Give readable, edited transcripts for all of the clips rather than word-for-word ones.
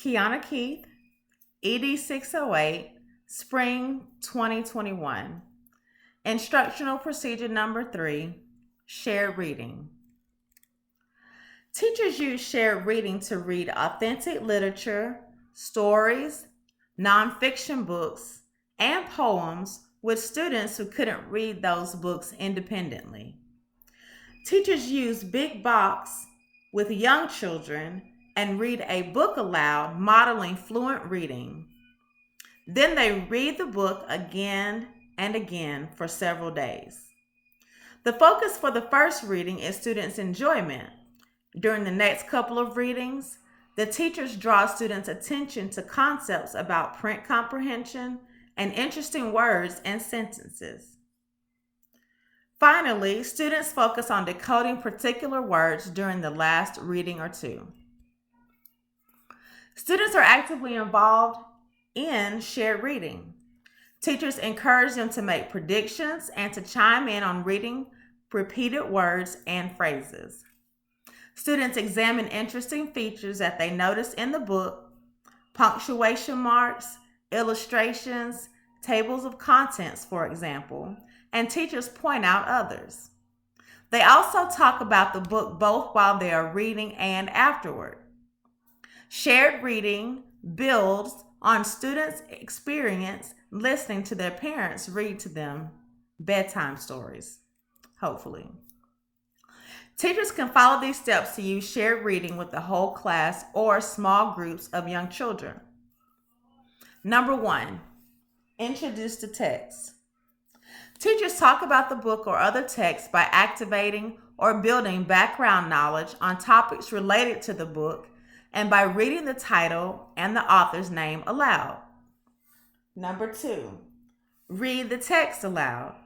Kiana Keith, ED 608, Spring 2021. Instructional procedure number 3, shared reading. Teachers use shared reading to read authentic literature, stories, nonfiction books, and poems with students who couldn't read those books independently. Teachers use Big Box with young children and read a book aloud, modeling fluent reading. Then they read the book again and again for several days. The focus for the first reading is students' enjoyment. During the next couple of readings, the teachers draw students' attention to concepts about print comprehension and interesting words and sentences. Finally, students focus on decoding particular words during the last reading or two. Students are actively involved in shared reading. Teachers encourage them to make predictions and to chime in on reading repeated words and phrases. Students examine interesting features that they notice in the book, punctuation marks, illustrations, tables of contents, for example, and teachers point out others. They also talk about the book both while they are reading and afterward. Shared reading builds on students' experience listening to their parents read to them bedtime stories, hopefully. Teachers can follow these steps to use shared reading with the whole class or small groups of young children. Number 1, introduce the text. Teachers talk about the book or other text by activating or building background knowledge on topics related to the book and by reading the title and the author's name aloud. Number 2, read the text aloud.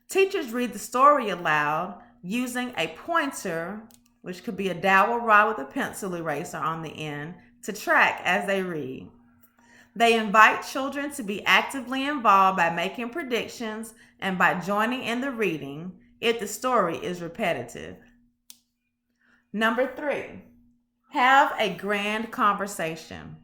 Teachers read the story aloud using a pointer, which could be a dowel rod with a pencil eraser on the end, to track as they read. They invite children to be actively involved by making predictions and by joining in the reading if the story is repetitive. Number 3, have a grand conversation.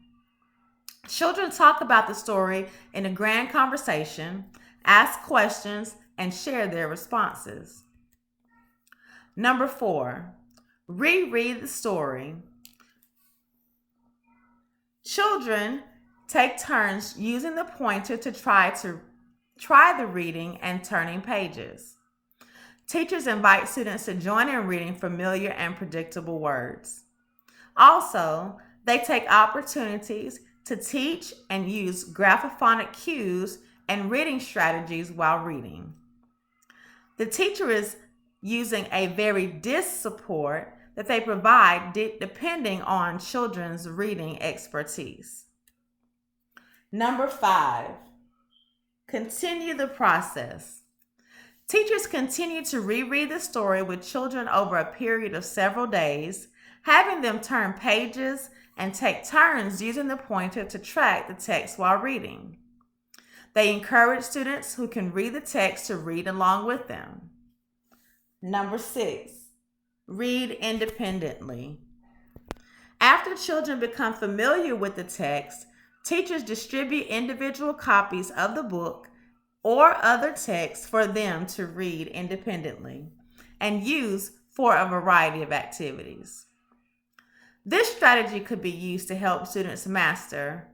Children talk about the story in a grand conversation, ask questions, and share their responses. Number 4, reread the story. Children take turns using the pointer to try the reading and turning pages. Teachers invite students to join in reading familiar and predictable words. Also, they take opportunities to teach and use graphophonic cues and reading strategies while reading. The teacher is using a varied support that they provide depending on children's reading expertise. Number 5, continue the process. Teachers continue to reread the story with children over a period of several days, having them turn pages and take turns using the pointer to track the text while reading. They encourage students who can read the text to read along with them. Number 6, read independently. After children become familiar with the text, teachers distribute individual copies of the book or other texts for them to read independently and use for a variety of activities. This strategy could be used to help students master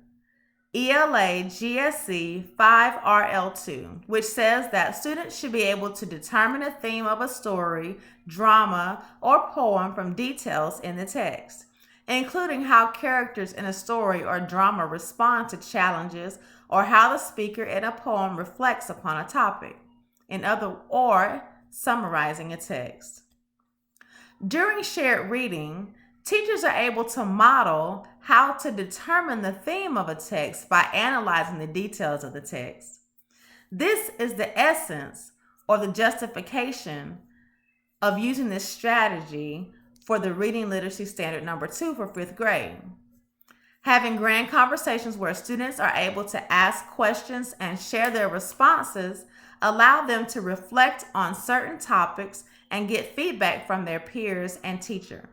ELA GSC 5RL2, which says that students should be able to determine a theme of a story, drama, or poem from details in the text, including how characters in a story or drama respond to challenges or how the speaker in a poem reflects upon a topic, or summarizing a text. During shared reading, teachers are able to model how to determine the theme of a text by analyzing the details of the text. This is the essence or the justification of using this strategy for the Reading Literacy Standard number 2 for 5th grade. Having grand conversations where students are able to ask questions and share their responses allow them to reflect on certain topics and get feedback from their peers and teacher.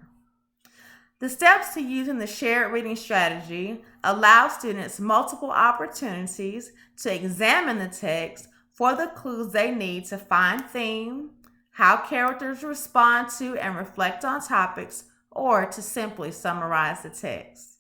The steps to using the shared reading strategy allow students multiple opportunities to examine the text for the clues they need to find theme, how characters respond to and reflect on topics, or to simply summarize the text.